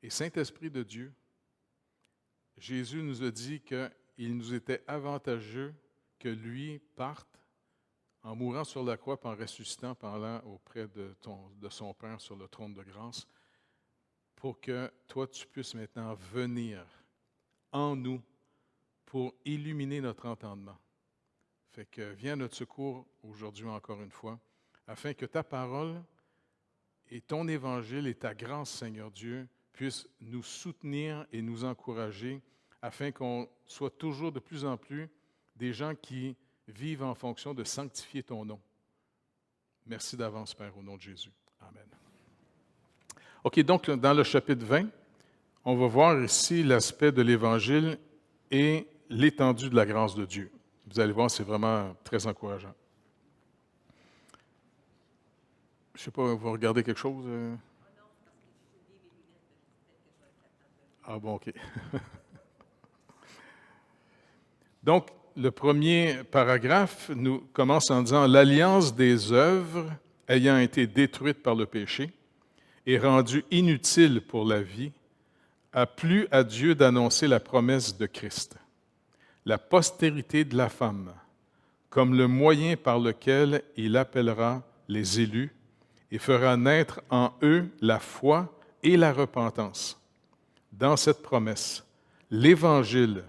Et Saint-Esprit de Dieu, Jésus nous a dit qu'il nous était avantageux que lui parte en mourant sur la croix, puis en ressuscitant, puis en allant auprès de son Père sur le trône de grâce, pour que toi, tu puisses maintenant venir en nous pour illuminer notre entendement. Fait que viens à notre secours aujourd'hui encore une fois, afin que ta parole et ton évangile et ta grâce, Seigneur Dieu, puissent nous soutenir et nous encourager, afin qu'on soit toujours de plus en plus des gens qui vivent en fonction de sanctifier ton nom. Merci d'avance, Père, au nom de Jésus. Amen. OK, donc dans le chapitre 20, on va voir ici l'aspect de l'Évangile et l'étendue de la grâce de Dieu. Vous allez voir, c'est vraiment très encourageant. Je ne sais pas, vous regardez quelque chose? Ah bon, OK. Donc, le premier paragraphe nous commence en disant « L'alliance des œuvres ayant été détruite par le péché et rendue inutile pour la vie, a plu à Dieu d'annoncer la promesse de Christ, la postérité de la femme, comme le moyen par lequel il appellera les élus et fera naître en eux la foi et la repentance. Dans cette promesse, l'Évangile,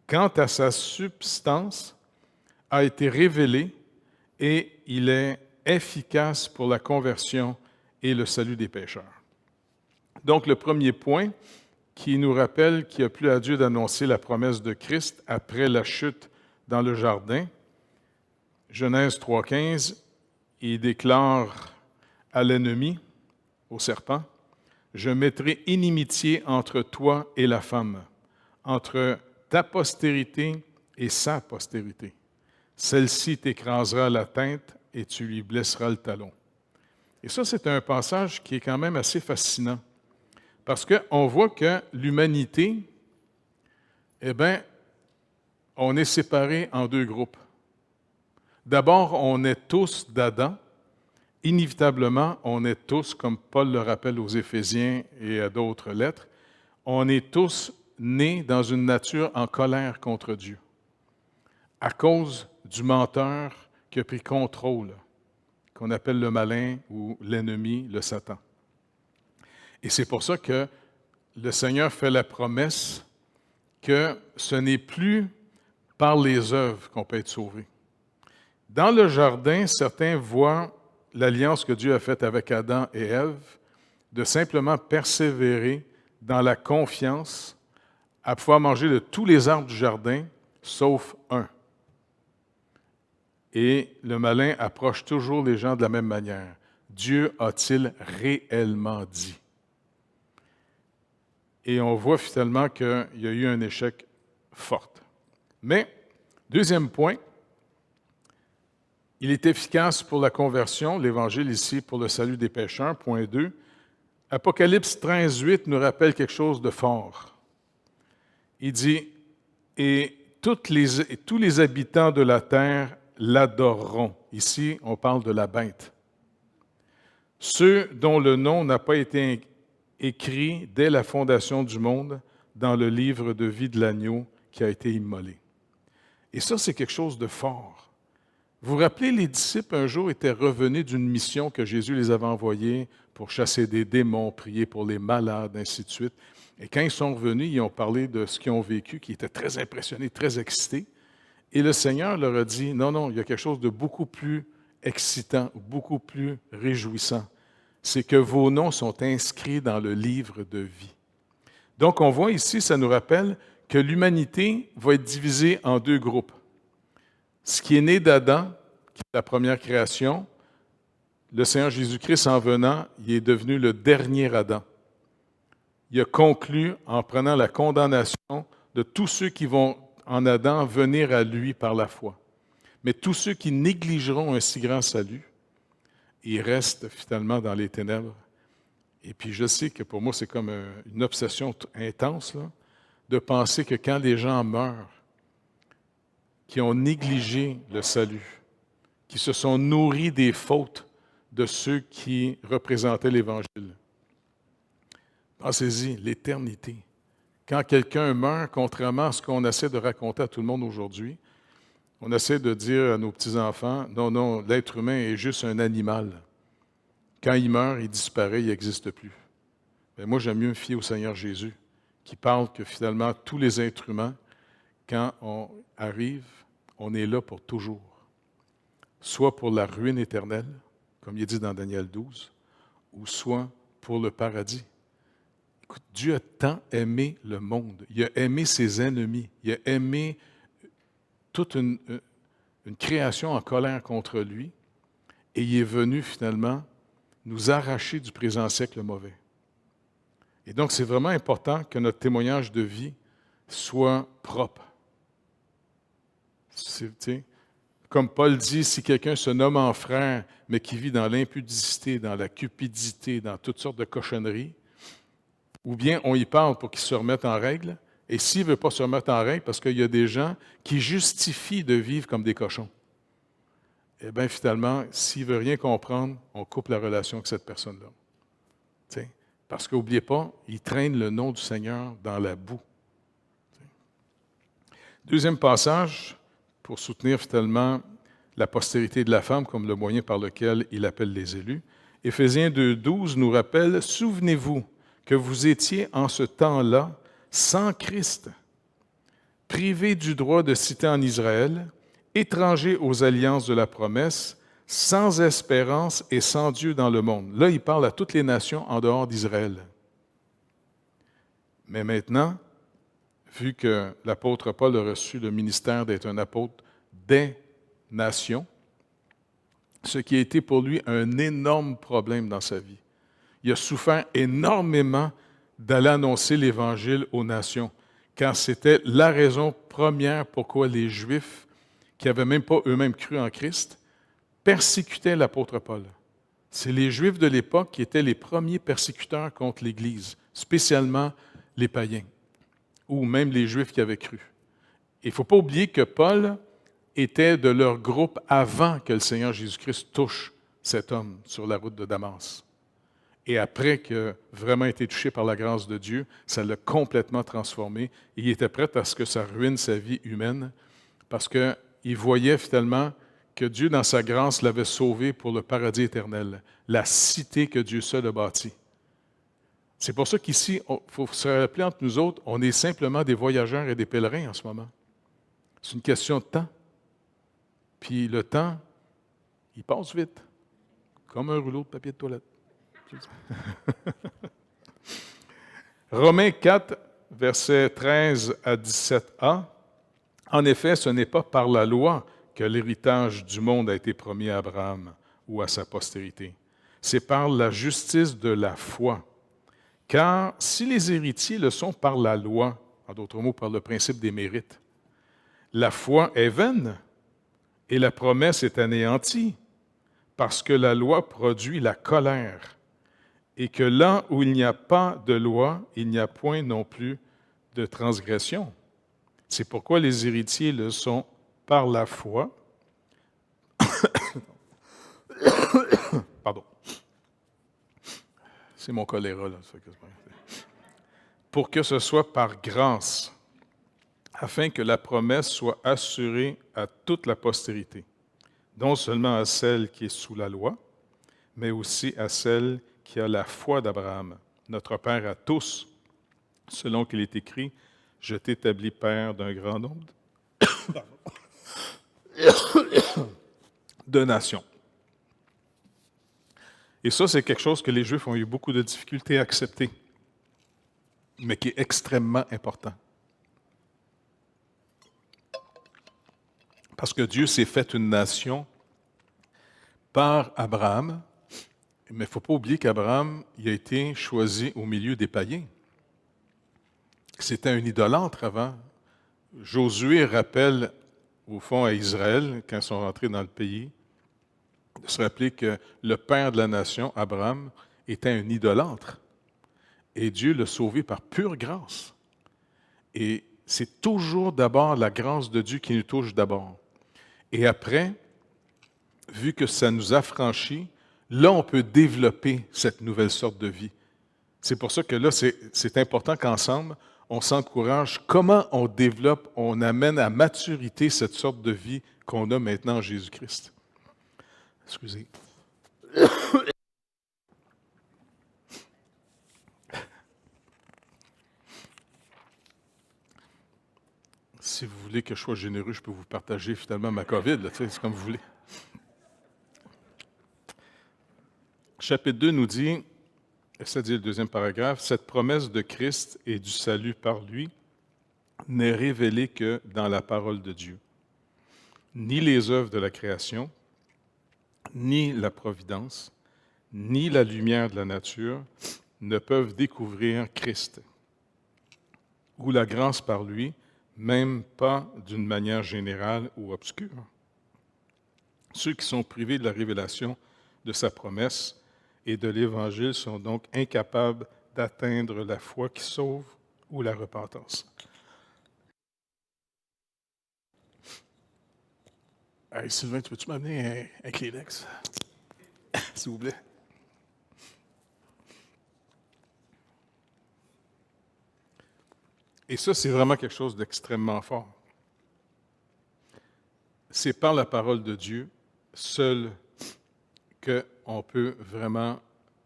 quant à sa substance, a été révélé et il est efficace pour la conversion et le salut des pécheurs. » Donc, le premier point qui nous rappelle qu'il a plu à Dieu d'annoncer la promesse de Christ après la chute dans le jardin. Genèse 3,15, il déclare à l'ennemi, au serpent, « Je mettrai inimitié entre toi et la femme, entre ta postérité et sa postérité. Celle-ci t'écrasera la tête et tu lui blesseras le talon. » Et ça, c'est un passage qui est quand même assez fascinant, parce qu'on voit que l'humanité, eh bien, on est séparés en deux groupes. D'abord, on est tous d'Adam. Inévitablement, on est tous, comme Paul le rappelle aux Éphésiens et à d'autres lettres, on est tous nés dans une nature en colère contre Dieu, à cause du menteur qui a pris contrôle, qu'on appelle le malin ou l'ennemi, le Satan. Et c'est pour ça que le Seigneur fait la promesse que ce n'est plus par les œuvres qu'on peut être sauvé. Dans le jardin, certains voient l'alliance que Dieu a faite avec Adam et Ève de simplement persévérer dans la confiance à pouvoir manger de tous les arbres du jardin, sauf un. Et le malin approche toujours les gens de la même manière. Dieu a-t-il réellement dit? Et on voit finalement qu'il y a eu un échec fort. Mais, deuxième point, il est efficace pour la conversion, l'Évangile ici pour le salut des pécheurs, point 2. Apocalypse 13, 8 nous rappelle quelque chose de fort. Il dit, « Et tous les habitants de la terre l'adoreront. » Ici, on parle de la bête. « Ceux dont le nom n'a pas été écrit dès la fondation du monde dans le livre de vie de l'agneau qui a été immolé. » Et ça, c'est quelque chose de fort. Vous vous rappelez, les disciples, un jour, étaient revenus d'une mission que Jésus les avait envoyés pour chasser des démons, prier pour les malades, ainsi de suite. Et quand ils sont revenus, ils ont parlé de ce qu'ils ont vécu, qui étaient très impressionnés, très excités. Et le Seigneur leur a dit, non, non, il y a quelque chose de beaucoup plus excitant, beaucoup plus réjouissant. C'est que vos noms sont inscrits dans le livre de vie. Donc, on voit ici, ça nous rappelle que l'humanité va être divisée en deux groupes. Ce qui est né d'Adam, qui est la première création, le Seigneur Jésus-Christ, en venant, il est devenu le dernier Adam. Il a conclu en prenant la condamnation de tous ceux qui vont, en Adam, venir à lui par la foi. Mais tous ceux qui négligeront un si grand salut, ils restent finalement dans les ténèbres. Et puis je sais que pour moi, c'est comme une obsession intense, là, de penser que quand les gens meurent, qui ont négligé le salut, qui se sont nourris des fautes de ceux qui représentaient l'Évangile, Pensez-y, l'éternité. Quand quelqu'un meurt, contrairement à ce qu'on essaie de raconter à tout le monde aujourd'hui, on essaie de dire à nos petits-enfants, non, non, l'être humain est juste un animal. Quand il meurt, il disparaît, il n'existe plus. Mais moi, j'aime mieux me fier au Seigneur Jésus, qui parle que finalement, tous les êtres humains, quand on arrive, on est là pour toujours. Soit pour la ruine éternelle, comme il est dit dans Daniel 12, ou soit pour le paradis. Écoute, Dieu a tant aimé le monde, il a aimé ses ennemis, il a aimé toute une création en colère contre lui, et il est venu finalement nous arracher du présent siècle mauvais. Et donc, c'est vraiment important que notre témoignage de vie soit propre. Comme Paul dit, si quelqu'un se nomme en frère, mais qui vit dans l'impudicité, dans la cupidité, dans toutes sortes de cochonneries, ou bien on y parle pour qu'il se remette en règle, et s'il ne veut pas se remettre en règle, parce qu'il y a des gens qui justifient de vivre comme des cochons, eh bien, finalement, s'il ne veut rien comprendre, on coupe la relation avec cette personne-là. T'sais? Parce qu'oubliez pas, il traîne le nom du Seigneur dans la boue. Deuxième passage, pour soutenir finalement la postérité de la femme comme le moyen par lequel il appelle les élus. Éphésiens 2,12 nous rappelle, « Souvenez-vous que vous étiez en ce temps-là sans Christ, privés du droit de cité en Israël, étrangers aux alliances de la promesse, sans espérance et sans Dieu dans le monde. » Là, il parle à toutes les nations en dehors d'Israël. Mais maintenant, vu que l'apôtre Paul a reçu le ministère d'être un apôtre des nations, ce qui a été pour lui un énorme problème dans sa vie. Il a souffert énormément d'aller annoncer l'Évangile aux nations, car c'était la raison première pourquoi les Juifs, qui n'avaient même pas eux-mêmes cru en Christ, persécutaient l'apôtre Paul. C'est les Juifs de l'époque qui étaient les premiers persécuteurs contre l'Église, spécialement les païens, ou même les Juifs qui avaient cru. Il ne faut pas oublier que Paul était de leur groupe avant que le Seigneur Jésus-Christ touche cet homme sur la route de Damas. Et après qu'il a vraiment été touché par la grâce de Dieu, ça l'a complètement transformé. Et il était prêt à ce que ça ruine sa vie humaine parce qu'il voyait finalement que Dieu, dans sa grâce, l'avait sauvé pour le paradis éternel, la cité que Dieu seul a bâtie. C'est pour ça qu'ici, il faut se rappeler entre nous autres, on est simplement des voyageurs et des pèlerins en ce moment. C'est une question de temps. Puis le temps, il passe vite, comme un rouleau de papier de toilette. Romains 4, versets 13 à 17a. En effet, ce n'est pas par la loi que l'héritage du monde a été promis à Abraham ou à sa postérité. C'est par la justice de la foi. Car si les héritiers le sont par la loi, en d'autres mots, par le principe des mérites, la foi est vaine et la promesse est anéantie, parce que la loi produit la colère, et que là où il n'y a pas de loi, il n'y a point non plus de transgression. C'est pourquoi les héritiers le sont par la foi. Pardon. C'est mon choléra, là. Pour que ce soit par grâce, afin que la promesse soit assurée à toute la postérité, non seulement à celle qui est sous la loi, mais aussi à celle qui a la foi d'Abraham, notre Père à tous, selon qu'il est écrit, « Je t'établis Père d'un grand nombre de nations. » Et ça, c'est quelque chose que les Juifs ont eu beaucoup de difficultés à accepter, mais qui est extrêmement important. Parce que Dieu s'est fait une nation par Abraham, mais il ne faut pas oublier qu'Abraham il a été choisi au milieu des païens. C'était un idolâtre avant. Josué rappelle, au fond, à Israël, quand ils sont rentrés dans le pays, de se rappeler que le père de la nation, Abraham, était un idolâtre. Et Dieu l'a sauvé par pure grâce. Et c'est toujours d'abord la grâce de Dieu qui nous touche d'abord. Et après, vu que ça nous affranchit, là, on peut développer cette nouvelle sorte de vie. C'est pour ça que là, c'est important qu'ensemble, on s'encourage. Comment on développe, on amène à maturité cette sorte de vie qu'on a maintenant en Jésus-Christ. Excusez. Si vous voulez que je sois généreux, je peux vous partager finalement ma COVID, là, c'est comme vous voulez. Chapitre 2 nous dit, c'est-à-dire le deuxième paragraphe, « Cette promesse de Christ et du salut par lui n'est révélée que dans la parole de Dieu. Ni les œuvres de la création, ni la providence, ni la lumière de la nature ne peuvent découvrir Christ, ou la grâce par lui, même pas d'une manière générale ou obscure. Ceux qui sont privés de la révélation de sa promesse et de l'Évangile sont donc incapables d'atteindre la foi qui sauve ou la repentance. » Hey, Sylvain, tu peux-tu m'amener un Kleenex, s'il vous plaît? Et ça, c'est vraiment quelque chose d'extrêmement fort. C'est par la parole de Dieu seul qu'on peut vraiment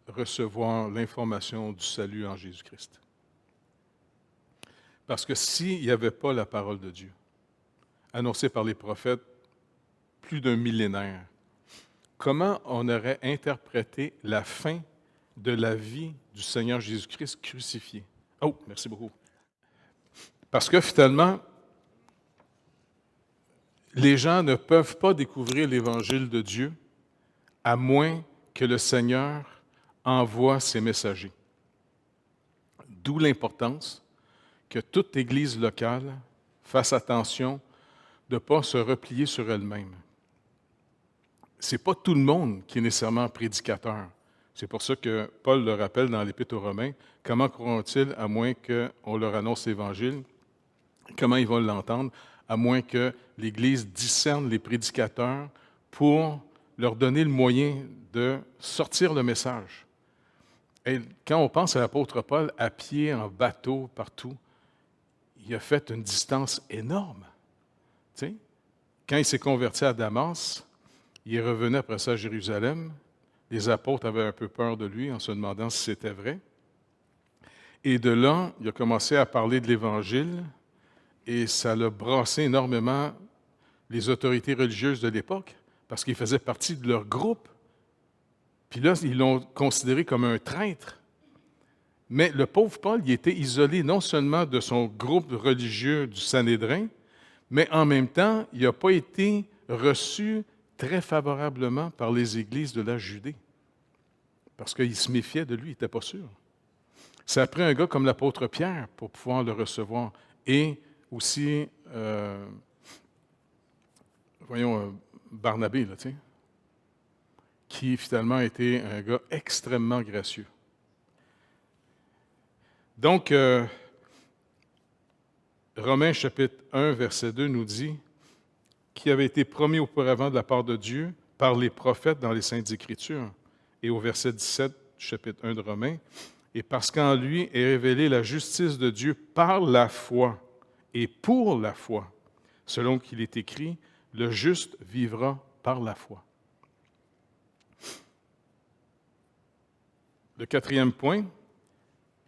recevoir l'information du salut en Jésus-Christ. Parce que s'il n'y avait pas la parole de Dieu, annoncée par les prophètes plus d'un millénaire, comment on aurait interprété la fin de la vie du Seigneur Jésus-Christ crucifié? Oh, merci beaucoup. Parce que finalement, les gens ne peuvent pas découvrir l'Évangile de Dieu à moins que le Seigneur envoie ses messagers. D'où l'importance que toute Église locale fasse attention de ne pas se replier sur elle-même. Ce n'est pas tout le monde qui est nécessairement prédicateur. C'est pour ça que Paul le rappelle dans l'Épître aux Romains. Comment croiront-ils à moins qu'on leur annonce l'Évangile? Comment ils vont l'entendre, à moins que l'Église discerne les prédicateurs pour leur donner le moyen de sortir le message. Et quand on pense à l'apôtre Paul, à pied, en bateau, partout, il a fait une distance énorme. Tu sais, quand il s'est converti à Damas, il est revenu après ça à Jérusalem. Les apôtres avaient un peu peur de lui en se demandant si c'était vrai. Et de là, il a commencé à parler de l'Évangile. Et ça l'a brassé énormément les autorités religieuses de l'époque, parce qu'il faisait partie de leur groupe. Puis là, ils l'ont considéré comme un traître. Mais le pauvre Paul, il était isolé non seulement de son groupe religieux du Sanhédrin, mais en même temps, il n'a pas été reçu très favorablement par les églises de la Judée, parce qu'ils se méfiaient de lui, il n'était pas sûr. Ça a pris un gars comme l'apôtre Pierre pour pouvoir le recevoir. Et aussi, Barnabé, là, qui finalement était un gars extrêmement gracieux. Donc, Romains chapitre 1, verset 2 nous dit qui avait été promis auparavant de la part de Dieu par les prophètes dans les Saintes Écritures. Et au verset 17 du chapitre 1 de Romains, et parce qu'en lui est révélée la justice de Dieu par la foi, et pour la foi, selon qu'il est écrit, le juste vivra par la foi. Le quatrième point,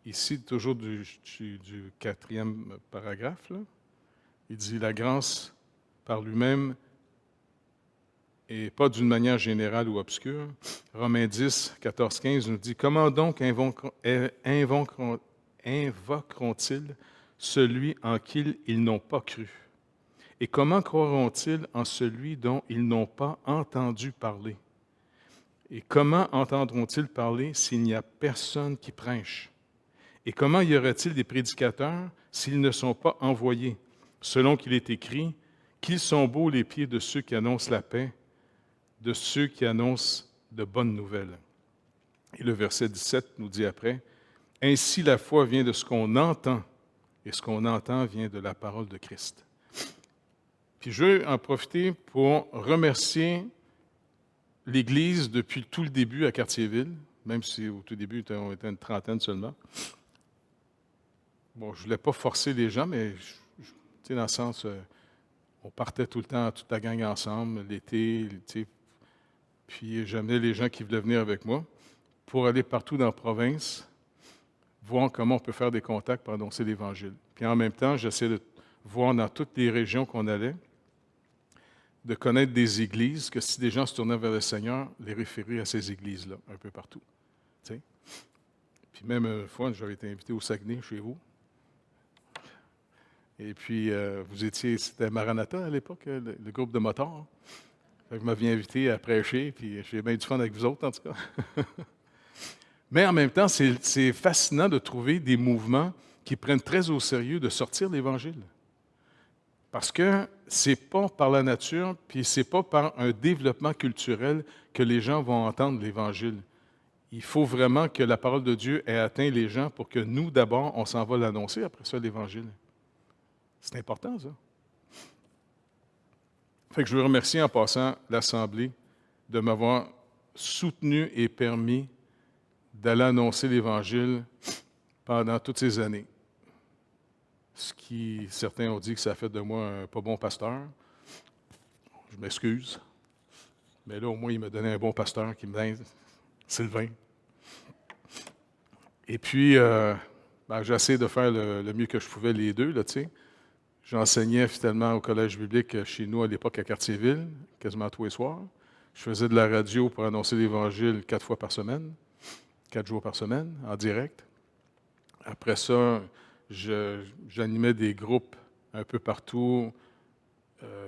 ici toujours du quatrième paragraphe, là, il dit la grâce par lui-même et pas d'une manière générale ou obscure. Romains 10, 14, 15 nous dit « Comment donc invoqueront-ils celui en qui ils n'ont pas cru? Et comment croiront-ils en celui dont ils n'ont pas entendu parler? Et comment entendront-ils parler s'il n'y a personne qui prêche? Et comment y aurait-il des prédicateurs s'ils ne sont pas envoyés? Selon qu'il est écrit, qu'ils sont beaux les pieds de ceux qui annoncent la paix, de ceux qui annoncent de bonnes nouvelles. » Et le verset 17 nous dit après, « Ainsi la foi vient de ce qu'on entend, et ce qu'on entend vient de la parole de Christ. » Puis je veux en profiter pour remercier l'Église depuis tout le début à Cartierville, même si au tout début, on était une trentaine seulement. Bon, je ne voulais pas forcer les gens, mais tu sais, dans le sens, on partait tout le temps, toute la gang ensemble, l'été, tu sais, puis j'amenais les gens qui voulaient venir avec moi pour aller partout dans la province, voir comment on peut faire des contacts pour annoncer l'Évangile. Puis en même temps, j'essaie de voir dans toutes les régions qu'on allait, de connaître des églises, que si des gens se tournaient vers le Seigneur, les référer à ces églises-là, un peu partout. Tu sais. Puis même une fois, j'avais été invité au Saguenay, chez vous. Et puis, vous étiez, c'était Maranatha à l'époque, le groupe de motards. Fait que vous m'aviez invité à prêcher, puis j'ai bien du fun avec vous autres, en tout cas. Mais en même temps, c'est fascinant de trouver des mouvements qui prennent très au sérieux de sortir l'Évangile. Parce que c'est pas par la nature, puis c'est pas par un développement culturel que les gens vont entendre l'Évangile. Il faut vraiment que la parole de Dieu ait atteint les gens pour que nous, d'abord, on s'en va l'annoncer, après ça, l'Évangile. C'est important, ça. Fait que je veux remercier en passant l'Assemblée de m'avoir soutenu et permis d'aller annoncer l'Évangile pendant toutes ces années. Ce qui, certains ont dit que ça a fait de moi un pas bon pasteur. Je m'excuse. Mais là, au moins, il m'a donné un bon pasteur qui me dit Sylvain. Et puis, j'ai essayé de faire le mieux que je pouvais les deux, là, tu sais. J'enseignais finalement au collège biblique chez nous à l'époque à Cartierville, quasiment tous les soirs. Je faisais de la radio pour annoncer l'Évangile 4 fois par semaine, 4 jours par semaine, en direct. Après ça, j'animais des groupes un peu partout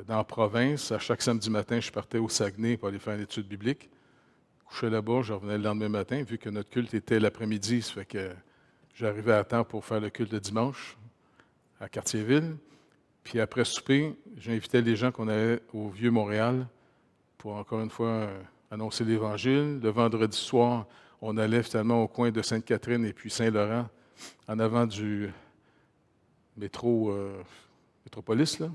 dans la province. À chaque samedi matin, je partais au Saguenay pour aller faire une étude biblique. Je couchais là-bas, je revenais le lendemain matin, vu que notre culte était l'après-midi. Ça fait que j'arrivais à temps pour faire le culte de dimanche à Cartierville. Puis après souper, j'invitais les gens qu'on avait au Vieux-Montréal pour, encore une fois, annoncer l'Évangile. Le vendredi soir, on allait finalement au coin de Sainte-Catherine et puis Saint-Laurent, en avant du métropolis, là.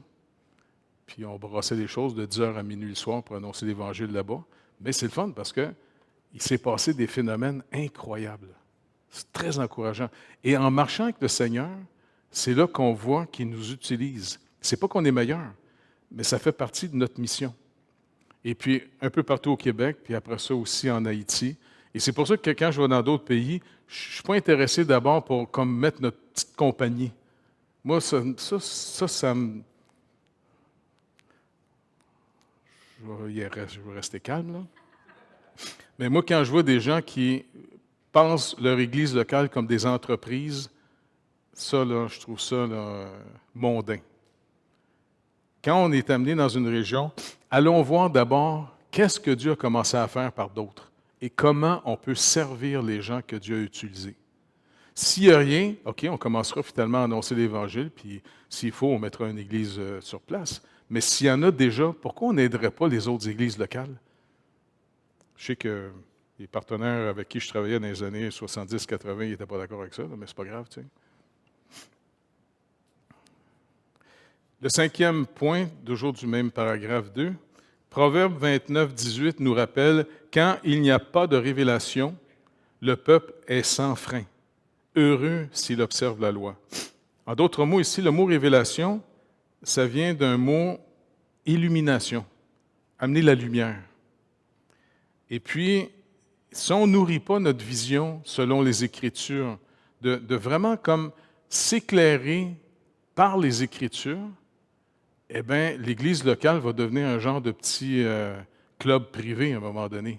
Puis on brassait les choses de 10h à minuit le soir pour annoncer l'Évangile là-bas. Mais c'est le fun parce qu'il s'est passé des phénomènes incroyables. C'est très encourageant. Et en marchant avec le Seigneur, c'est là qu'on voit qu'il nous utilise. C'est pas qu'on est meilleur, mais ça fait partie de notre mission. Et puis, un peu partout au Québec, puis après ça aussi en Haïti. Et c'est pour ça que quand je vais dans d'autres pays, je ne suis pas intéressé d'abord pour comme mettre notre petite compagnie. Moi, ça me... Je vais rester calme, là. Mais moi, quand je vois des gens qui pensent leur église locale comme des entreprises, ça, là, je trouve ça là, mondain. Quand on est amené dans une région, allons voir d'abord qu'est-ce que Dieu a commencé à faire par d'autres et comment on peut servir les gens que Dieu a utilisés. S'il n'y a rien, OK, on commencera finalement à annoncer l'Évangile, puis s'il faut, on mettra une église sur place. Mais s'il y en a déjà, pourquoi on n'aiderait pas les autres églises locales? Je sais que les partenaires avec qui je travaillais dans les années 70-80, ils n'étaient pas d'accord avec ça, mais c'est pas grave, tu sais. Le 5e point, toujours du même paragraphe 2, Proverbe 29, 18 nous rappelle « Quand il n'y a pas de révélation, le peuple est sans frein, heureux s'il observe la loi. » En d'autres mots, ici, le mot « révélation », ça vient d'un mot « illumination », amener la lumière. Et puis, si on ne nourrit pas notre vision selon les Écritures, de vraiment comme s'éclairer par les Écritures, eh bien, l'Église locale va devenir un genre de petit club privé à un moment donné.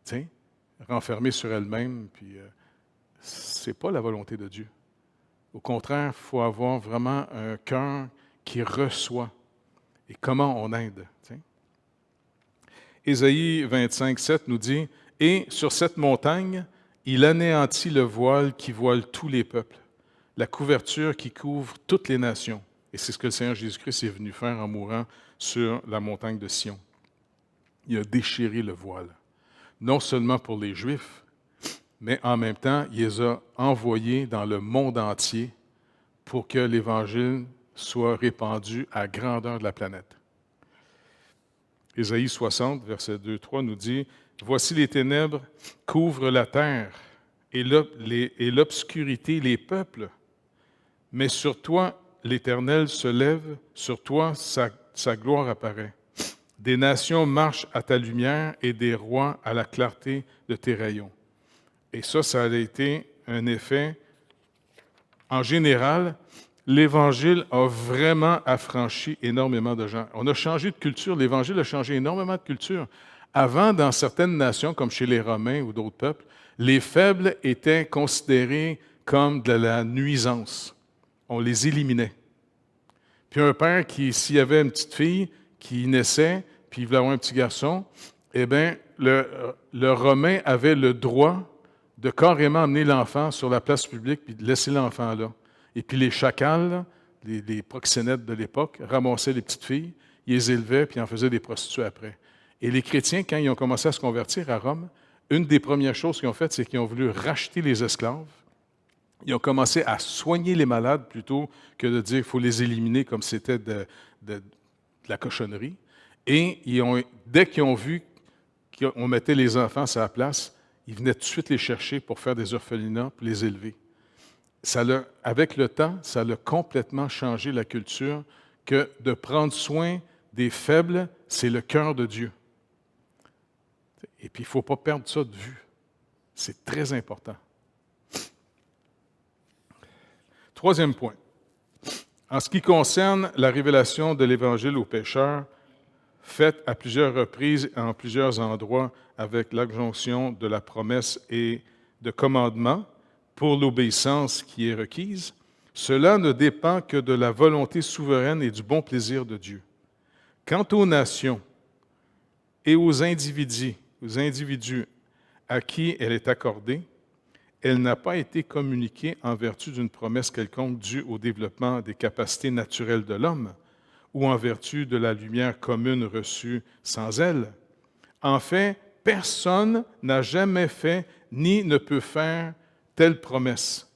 Tu sais, renfermée sur elle-même, puis c'est pas la volonté de Dieu. Au contraire, il faut avoir vraiment un cœur qui reçoit. Et comment on aide, tu sais. Ésaïe 25, 7 nous dit « Et sur cette montagne, il anéantit le voile qui voile tous les peuples, la couverture qui couvre toutes les nations. » Et c'est ce que le Seigneur Jésus-Christ est venu faire en mourant sur la montagne de Sion. Il a déchiré le voile, non seulement pour les Juifs, mais en même temps, il les a envoyés dans le monde entier pour que l'Évangile soit répandu à grandeur de la planète. Ésaïe 60, verset 2-3 nous dit Voici les ténèbres couvrent la terre et l'obscurité les peuples. Mais sur toi, l'Éternel se lève, sur toi, sa gloire apparaît. Des nations marchent à ta lumière et des rois à la clarté de tes rayons. Et ça a été un effet. En général, l'Évangile a vraiment affranchi énormément de gens. On a changé de culture, l'Évangile a changé énormément de culture. Avant, dans certaines nations, comme chez les Romains ou d'autres peuples, les faibles étaient considérés comme de la nuisance. On les éliminait. Puis un père qui, s'il y avait une petite fille qui naissait, puis il voulait avoir un petit garçon, eh bien, le Romain avait le droit de carrément amener l'enfant sur la place publique puis de laisser l'enfant là. Et puis les chacals, les proxénètes de l'époque, ramassaient les petites filles, ils les élevaient puis en faisaient des prostituées après. Et les chrétiens, quand ils ont commencé à se convertir à Rome, une des premières choses qu'ils ont faites, c'est qu'ils ont voulu racheter les esclaves. Ils ont commencé à soigner les malades plutôt que de dire qu'il faut les éliminer comme c'était de la cochonnerie. Et dès qu'ils ont vu qu'on mettait les enfants à la place, ils venaient tout de suite les chercher pour faire des orphelinats, pour les élever. Avec le temps, ça a complètement changé la culture que de prendre soin des faibles, c'est le cœur de Dieu. Et puis, il ne faut pas perdre ça de vue. C'est très important. Troisième point. En ce qui concerne la révélation de l'Évangile aux pécheurs, faite à plusieurs reprises et en plusieurs endroits avec l'adjonction de la promesse et de commandement pour l'obéissance qui est requise, cela ne dépend que de la volonté souveraine et du bon plaisir de Dieu. Quant aux nations et aux individus à qui elle est accordée, elle n'a pas été communiquée en vertu d'une promesse quelconque due au développement des capacités naturelles de l'homme ou en vertu de la lumière commune reçue sans elle. En fait, personne n'a jamais fait ni ne peut faire telle promesse.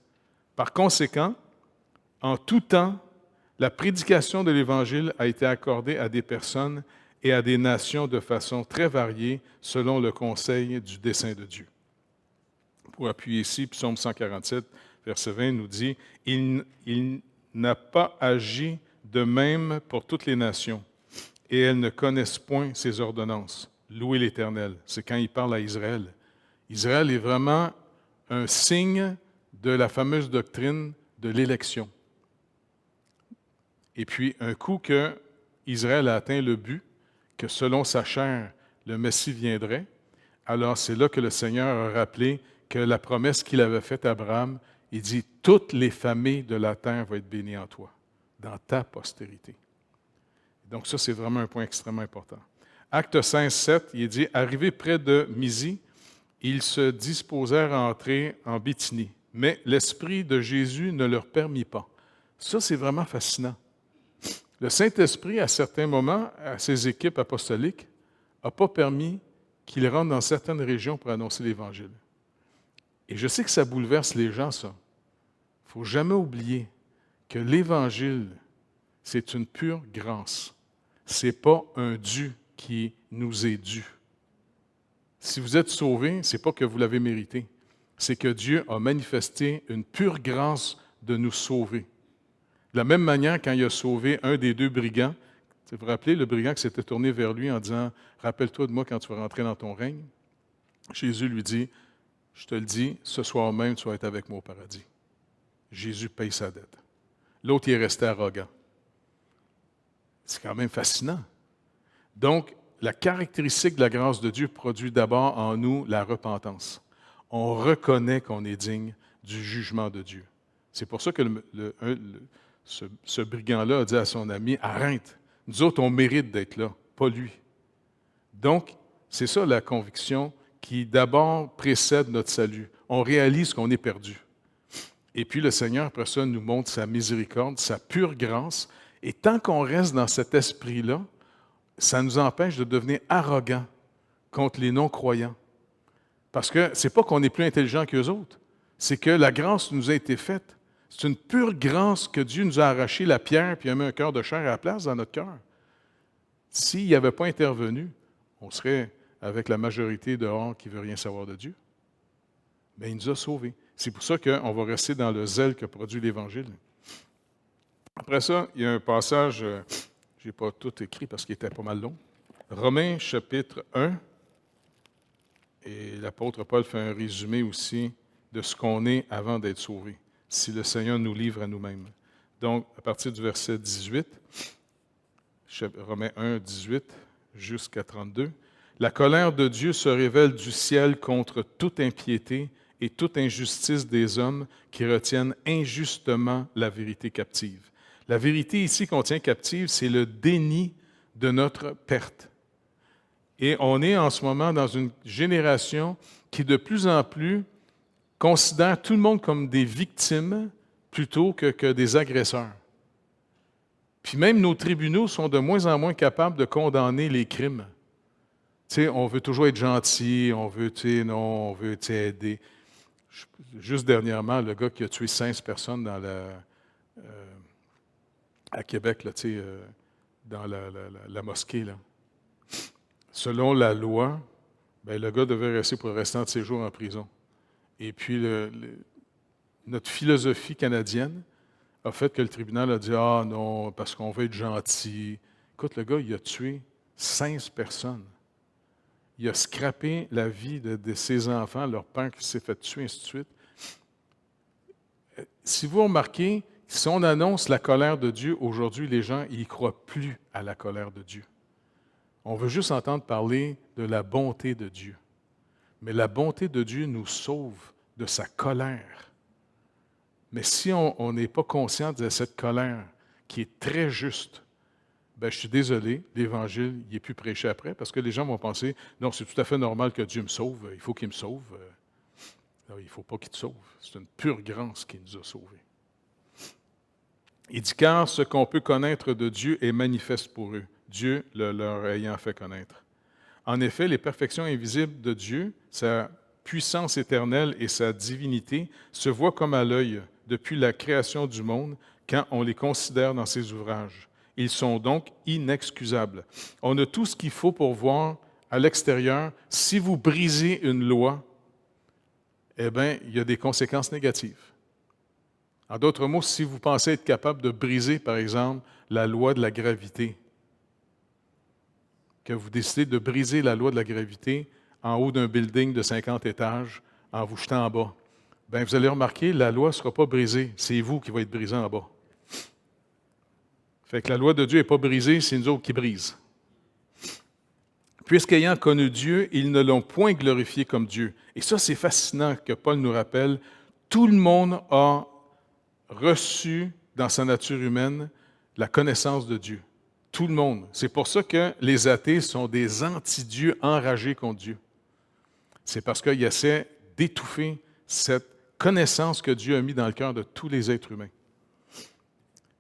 Par conséquent, en tout temps, la prédication de l'Évangile a été accordée à des personnes et à des nations de façon très variée selon le conseil du dessein de Dieu. Pour appuyer ici, Psaume 147, verset 20 nous dit « Il n'a pas agi de même pour toutes les nations, et elles ne connaissent point ses ordonnances. Louez l'Éternel. » C'est quand il parle à Israël. Israël est vraiment un signe de la fameuse doctrine de l'élection. Et puis, un coup que Israël a atteint le but, que selon sa chair, le Messie viendrait, alors c'est là que le Seigneur a rappelé que la promesse qu'il avait faite à Abraham, il dit « Toutes les familles de la terre vont être bénies en toi, dans ta postérité. » Donc ça, c'est vraiment un point extrêmement important. Acte 16, 7, il est dit « Arrivés près de Mysie, ils se disposèrent à entrer en Bithynie, mais l'Esprit de Jésus ne leur permit pas. » Ça, c'est vraiment fascinant. Le Saint-Esprit, à certains moments, à ses équipes apostoliques, n'a pas permis qu'ils rentrent dans certaines régions pour annoncer l'Évangile. Et je sais que ça bouleverse les gens, ça. Il ne faut jamais oublier que l'Évangile, c'est une pure grâce. Ce n'est pas un dû qui nous est dû. Si vous êtes sauvés, ce n'est pas que vous l'avez mérité. C'est que Dieu a manifesté une pure grâce de nous sauver. De la même manière, quand il a sauvé un des deux brigands, vous vous rappelez, le brigand qui s'était tourné vers lui en disant « Rappelle-toi de moi quand tu vas rentrer dans ton règne. » Jésus lui dit « Je te le dis, ce soir même, tu vas être avec moi au paradis. » Jésus paye sa dette. L'autre, il est resté arrogant. C'est quand même fascinant. Donc, la caractéristique de la grâce de Dieu produit d'abord en nous la repentance. On reconnaît qu'on est digne du jugement de Dieu. C'est pour ça que ce brigand-là a dit à son ami « Arrête, nous autres, on mérite d'être là, pas lui. » Donc, c'est ça la conviction qui d'abord précède notre salut. On réalise qu'on est perdu. Et puis le Seigneur, après ça, nous montre sa miséricorde, sa pure grâce. Et tant qu'on reste dans cet esprit-là, ça nous empêche de devenir arrogants contre les non-croyants. Parce que ce n'est pas qu'on est plus intelligent qu'eux autres, c'est que la grâce nous a été faite. C'est une pure grâce que Dieu nous a arraché la pierre puis a mis un cœur de chair à la place dans notre cœur. S'il n'avait pas intervenu, on serait avec la majorité dehors qui ne veut rien savoir de Dieu? Bien, il nous a sauvés. C'est pour ça qu'on va rester dans le zèle que produit l'Évangile. Après ça, il y a un passage, je n'ai pas tout écrit parce qu'il était pas mal long. Romains chapitre 1, et l'apôtre Paul fait un résumé aussi de ce qu'on est avant d'être sauvé, si le Seigneur nous livre à nous-mêmes. Donc, à partir du verset 18, Romains 1, 18 jusqu'à 32, « La colère de Dieu se révèle du ciel contre toute impiété et toute injustice des hommes qui retiennent injustement la vérité captive. » La vérité ici qu'on tient captive, c'est le déni de notre perte. Et on est en ce moment dans une génération qui de plus en plus considère tout le monde comme des victimes plutôt que des agresseurs. Puis même nos tribunaux sont de moins en moins capables de condamner les crimes. Tu sais, on veut toujours être gentil, on veut aider. Juste dernièrement, le gars qui a tué 16 personnes à Québec, là, dans la mosquée, là. Selon la loi, bien, le gars devait rester pour le restant de ses jours en prison. Et puis, notre philosophie canadienne a fait que le tribunal a dit « Ah non, parce qu'on veut être gentil. » Écoute, le gars, il a tué 16 personnes. Il a scrappé la vie de ses enfants, leur père qui s'est fait tuer, ainsi de suite. Si vous remarquez, si on annonce la colère de Dieu, aujourd'hui, les gens n'y croient plus à la colère de Dieu. On veut juste entendre parler de la bonté de Dieu. Mais la bonté de Dieu nous sauve de sa colère. Mais si on n'est pas conscient de cette colère qui est très juste, bien, je suis désolé, l'Évangile, il n'est plus prêché après, parce que les gens vont penser, non, c'est tout à fait normal que Dieu me sauve, il faut qu'il me sauve. Non, il ne faut pas qu'il te sauve. C'est une pure grâce qui nous a sauvés. Il dit, car ce qu'on peut connaître de Dieu est manifeste pour eux, Dieu le leur ayant fait connaître. En effet, les perfections invisibles de Dieu, sa puissance éternelle et sa divinité se voient comme à l'œil depuis la création du monde quand on les considère dans ses ouvrages. Ils sont donc inexcusables. On a tout ce qu'il faut pour voir à l'extérieur. Si vous brisez une loi, eh bien, il y a des conséquences négatives. En d'autres mots, si vous pensez être capable de briser, par exemple, la loi de la gravité, que vous décidez de briser la loi de la gravité en haut d'un building de 50 étages en vous jetant en bas, bien, vous allez remarquer, la loi ne sera pas brisée. C'est vous qui va être brisé en bas. Fait que la loi de Dieu n'est pas brisée, c'est nous autres qui brisent. Puisqu'ayant connu Dieu, ils ne l'ont point glorifié comme Dieu. Et ça, c'est fascinant que Paul nous rappelle. Tout le monde a reçu dans sa nature humaine la connaissance de Dieu. Tout le monde. C'est pour ça que les athées sont des anti-dieux enragés contre Dieu. C'est parce qu'ils essaient d'étouffer cette connaissance que Dieu a mis dans le cœur de tous les êtres humains.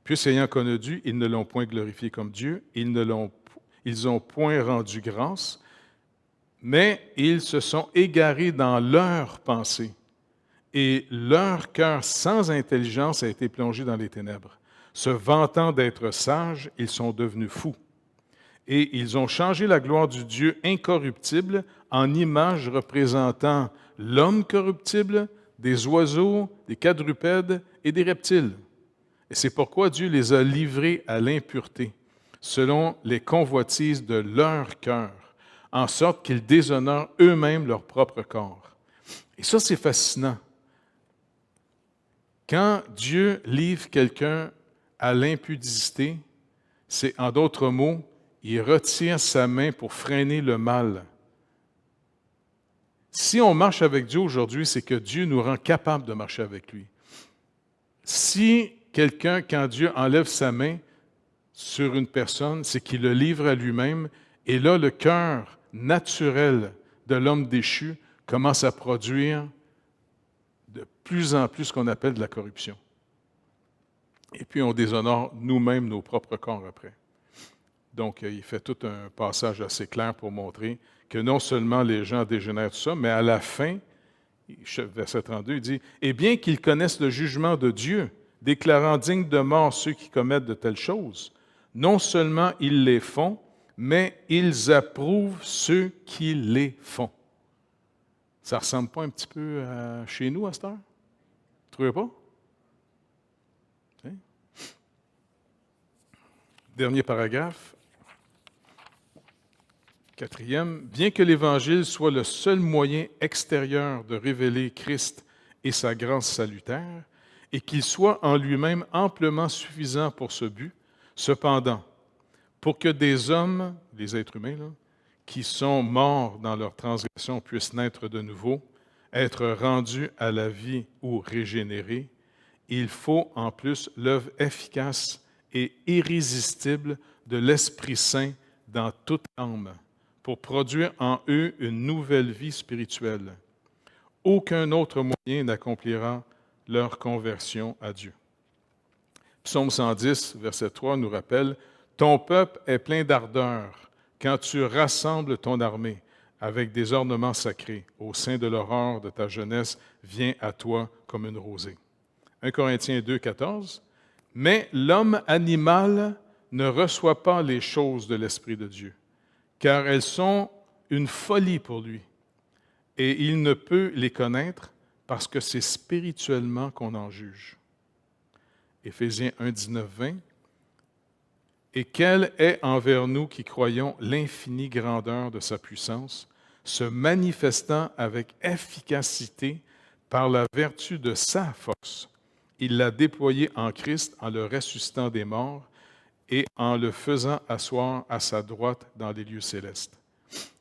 Puisqu'ayant connu Dieu, ils ne l'ont point glorifié comme Dieu, ils n'ont point rendu grâce, mais ils se sont égarés dans leurs pensées, et leur cœur sans intelligence a été plongé dans les ténèbres. Se vantant d'être sages, ils sont devenus fous. Et ils ont changé la gloire du Dieu incorruptible en image représentant l'homme corruptible, des oiseaux, des quadrupèdes et des reptiles. Et c'est pourquoi Dieu les a livrés à l'impureté, selon les convoitises de leur cœur, en sorte qu'ils déshonorent eux-mêmes leur propre corps. Et ça, c'est fascinant. Quand Dieu livre quelqu'un à l'impudicité, c'est, en d'autres mots, il retire sa main pour freiner le mal. Si on marche avec Dieu aujourd'hui, c'est que Dieu nous rend capables de marcher avec lui. Si quelqu'un, quand Dieu enlève sa main sur une personne, c'est qu'il le livre à lui-même, et là, le cœur naturel de l'homme déchu commence à produire de plus en plus ce qu'on appelle de la corruption. Et puis, on déshonore nous-mêmes nos propres corps après. Donc, il fait tout un passage assez clair pour montrer que non seulement les gens dégénèrent tout ça, mais à la fin, verset 32, il dit « Et bien qu'ils connaissent le jugement de Dieu, déclarant dignes de mort ceux qui commettent de telles choses, non seulement ils les font, mais ils approuvent ceux qui les font. Ça ne ressemble pas un petit peu à chez nous à cette heure? Vous ne trouvez pas? Hein? Dernier paragraphe. 4e, bien que l'Évangile soit le seul moyen extérieur de révéler Christ et sa grâce salutaire, et qu'il soit en lui-même amplement suffisant pour ce but, cependant, pour que des hommes, des êtres humains, là, qui sont morts dans leur transgression puissent naître de nouveau, être rendus à la vie ou régénérés, il faut en plus l'œuvre efficace et irrésistible de l'Esprit Saint dans toute âme, pour produire en eux une nouvelle vie spirituelle. Aucun autre moyen n'accomplira leur conversion à Dieu. Psaume 110, verset 3 nous rappelle « Ton peuple est plein d'ardeur quand tu rassembles ton armée avec des ornements sacrés. Au sein de l'aurore de ta jeunesse, vient à toi comme une rosée. » 1 Corinthiens 2, 14 « Mais l'homme animal ne reçoit pas les choses de l'Esprit de Dieu, car elles sont une folie pour lui, et il ne peut les connaître parce que c'est spirituellement qu'on en juge. » Éphésiens 1, 19, 20. « Et quelle est envers nous qui croyons l'infinie grandeur de sa puissance, se manifestant avec efficacité par la vertu de sa force. Il l'a déployée en Christ en le ressuscitant des morts et en le faisant asseoir à sa droite dans les lieux célestes. »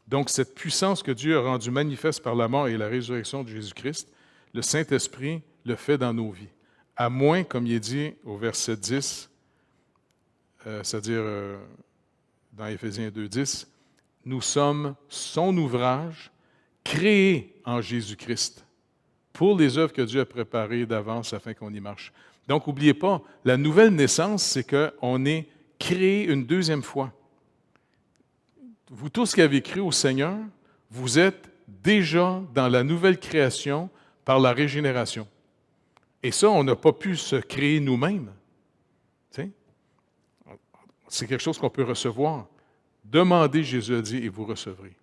Donc, cette puissance que Dieu a rendue manifeste par la mort et la résurrection de Jésus-Christ, le Saint-Esprit le fait dans nos vies. À moins, comme il est dit au verset 10, c'est-à-dire dans Éphésiens 2, 10, nous sommes son ouvrage créé en Jésus-Christ pour les œuvres que Dieu a préparées d'avance afin qu'on y marche. Donc, n'oubliez pas, la nouvelle naissance, c'est qu'on est créé une deuxième fois. Vous tous qui avez cru au Seigneur, vous êtes déjà dans la nouvelle création par la régénération. Et ça, on n'a pas pu se créer nous-mêmes. T'sais? C'est quelque chose qu'on peut recevoir. Demandez, Jésus a dit, et vous recevrez.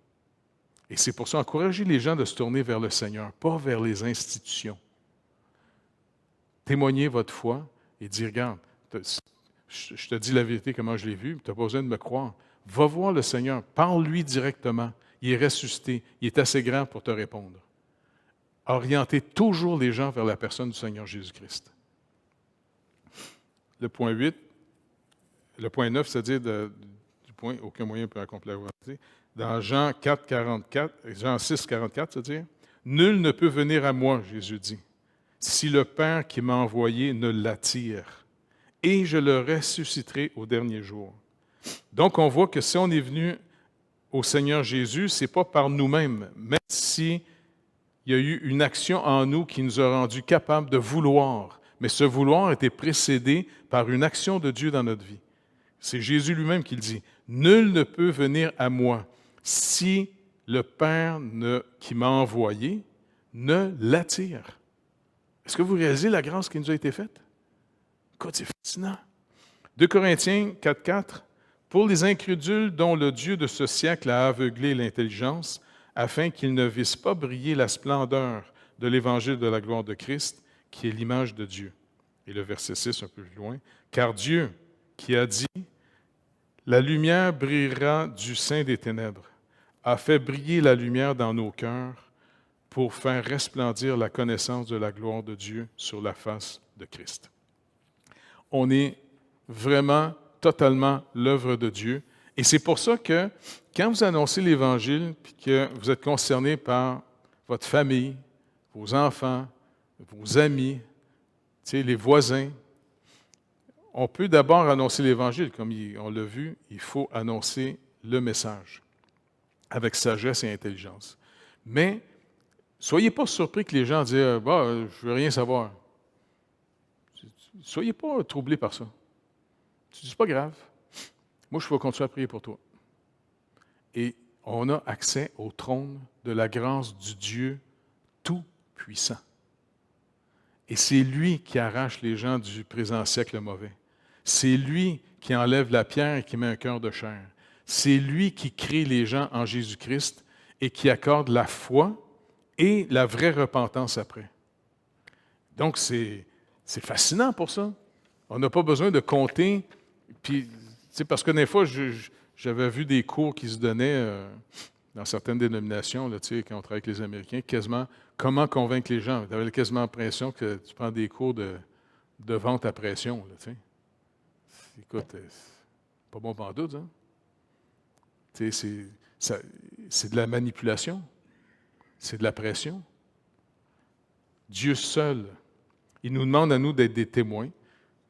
Et c'est pour ça, encouragez les gens de se tourner vers le Seigneur, pas vers les institutions. Témoignez votre foi et dites, regarde, je te dis la vérité, comment je l'ai vu, tu n'as pas besoin de me croire. Va voir le Seigneur, parle-lui directement. Il est ressuscité, il est assez grand pour te répondre. Orientez toujours les gens vers la personne du Seigneur Jésus-Christ. Le point 8, le point 9, c'est-à-dire du point « aucun moyen peut accomplir la volonté », dans Jean 4, 44, Jean 6, 44, c'est-à-dire « Nul ne peut venir à moi, Jésus dit, si le Père qui m'a envoyé ne l'attire, et je le ressusciterai au dernier jour. » Donc, on voit que si on est venu au Seigneur Jésus, ce n'est pas par nous-mêmes, même si il y a eu une action en nous qui nous a rendus capables de vouloir. Mais ce vouloir a été précédé par une action de Dieu dans notre vie. C'est Jésus lui-même qui le dit. « Nul ne peut venir à moi si le Père qui m'a envoyé ne l'attire. » Est-ce que vous réalisez la grâce qui nous a été faite? Écoute, c'est fascinant. 2 Corinthiens 4, 4. « Pour les incrédules dont le Dieu de ce siècle a aveuglé l'intelligence, afin qu'ils ne vissent pas briller la splendeur de l'évangile de la gloire de Christ, qui est l'image de Dieu. » Et le verset 6, un peu plus loin. « Car Dieu, qui a dit, la lumière brillera du sein des ténèbres, a fait briller la lumière dans nos cœurs pour faire resplendir la connaissance de la gloire de Dieu sur la face de Christ. » On est vraiment totalement l'œuvre de Dieu. Et c'est pour ça que quand vous annoncez l'Évangile puis que vous êtes concerné par votre famille, vos enfants, vos amis, les voisins, on peut d'abord annoncer l'Évangile. Comme on l'a vu, il faut annoncer le message avec sagesse et intelligence. Mais soyez pas surpris que les gens disent « je ne veux rien savoir ». Soyez pas troublés par ça. C'est pas grave. Moi, je vais continuer à prier pour toi. Et on a accès au trône de la grâce du Dieu tout-puissant. Et c'est lui qui arrache les gens du présent siècle mauvais. C'est lui qui enlève la pierre et qui met un cœur de chair. C'est lui qui crée les gens en Jésus-Christ et qui accorde la foi et la vraie repentance après. Donc, c'est fascinant pour ça. On n'a pas besoin de compter. Puis, parce que des fois, j'avais vu des cours qui se donnaient dans certaines dénominations, là, quand on travaille avec les Américains, quasiment comment convaincre les gens. Tu avais quasiment l'impression que tu prends des cours de vente à pression. Là, écoute, c'est pas bon pantoute, hein? C'est de la manipulation. C'est de la pression. Dieu seul, il nous demande à nous d'être des témoins,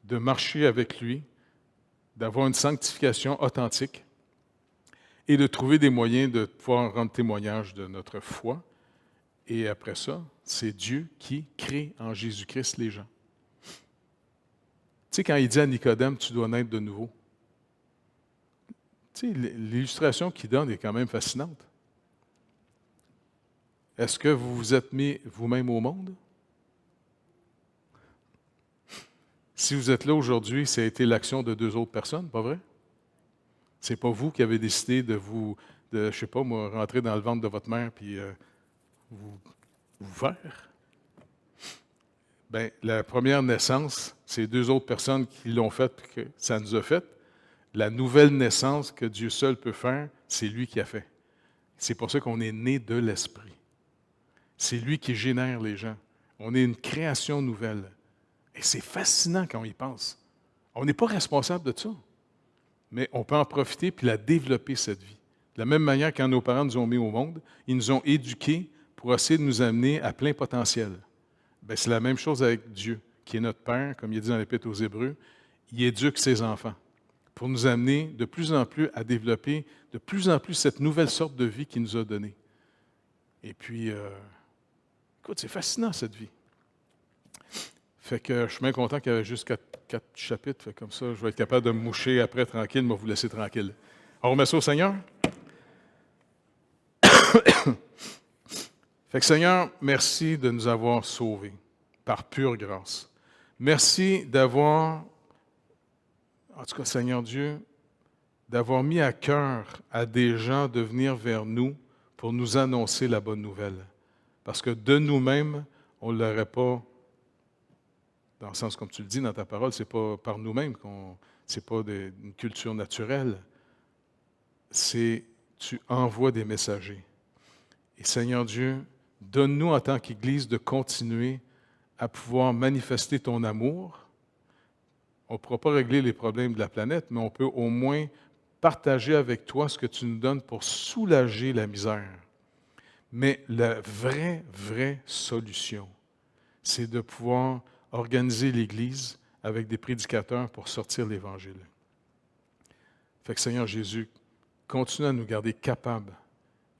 de marcher avec lui, d'avoir une sanctification authentique et de trouver des moyens de pouvoir rendre témoignage de notre foi. Et après ça, c'est Dieu qui crée en Jésus-Christ les gens. Tu sais, quand il dit à Nicodème, tu dois naître de nouveau, tu sais, l'illustration qu'il donne est quand même fascinante. Est-ce que vous vous êtes mis vous-même au monde? Si vous êtes là aujourd'hui, ça a été l'action de 2 autres personnes, pas vrai? C'est pas vous qui avez décidé je sais pas moi, rentrer dans le ventre de votre mère puis vous faire. Bien, la première naissance, c'est 2 autres personnes qui l'ont faite puis que ça nous a fait. La nouvelle naissance que Dieu seul peut faire, c'est lui qui a fait. C'est pour ça qu'on est né de l'Esprit. C'est lui qui génère les gens. On est une création nouvelle. Et c'est fascinant quand on y pense. On n'est pas responsable de ça. Mais on peut en profiter puis la développer, cette vie. De la même manière, quand nos parents nous ont mis au monde, ils nous ont éduqués pour essayer de nous amener à plein potentiel. Bien, c'est la même chose avec Dieu, qui est notre Père, comme il est dit dans l'Épître aux Hébreux. Il éduque ses enfants pour nous amener de plus en plus à développer de plus en plus cette nouvelle sorte de vie qu'il nous a donnée. Et puis, écoute, c'est fascinant, cette vie. Fait que je suis bien content qu'il y avait juste 4 chapitres. Fait comme ça, je vais être capable de me moucher après tranquille, mais vous laisser tranquille. On remet ça au Seigneur? Fait que Seigneur, merci de nous avoir sauvés par pure grâce. Merci d'avoir, en tout cas Seigneur Dieu, d'avoir mis à cœur à des gens de venir vers nous pour nous annoncer la bonne nouvelle. Parce que de nous-mêmes, on ne l'aurait pas, dans le sens comme tu le dis dans ta parole, ce n'est pas par nous-mêmes, ce n'est pas une culture naturelle. C'est tu envoies des messagers. Et Seigneur Dieu, donne-nous en tant qu'Église de continuer à pouvoir manifester ton amour. On ne pourra pas régler les problèmes de la planète, mais on peut au moins partager avec toi ce que tu nous donnes pour soulager la misère. Mais la vraie solution, c'est de pouvoir organiser l'Église avec des prédicateurs pour sortir l'Évangile. Fait que Seigneur Jésus, continue à nous garder capables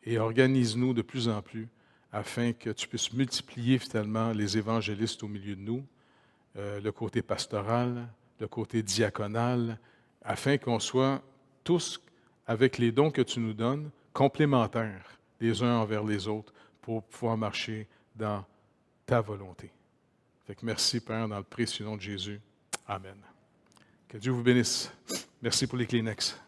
et organise-nous de plus en plus afin que tu puisses multiplier finalement les évangélistes au milieu de nous, le côté pastoral, le côté diaconal, afin qu'on soit tous, avec les dons que tu nous donnes, complémentaires les uns envers les autres pour pouvoir marcher dans ta volonté. Fait que merci, Père, dans le précieux nom de Jésus. Amen. Que Dieu vous bénisse. Merci pour les Kleenex.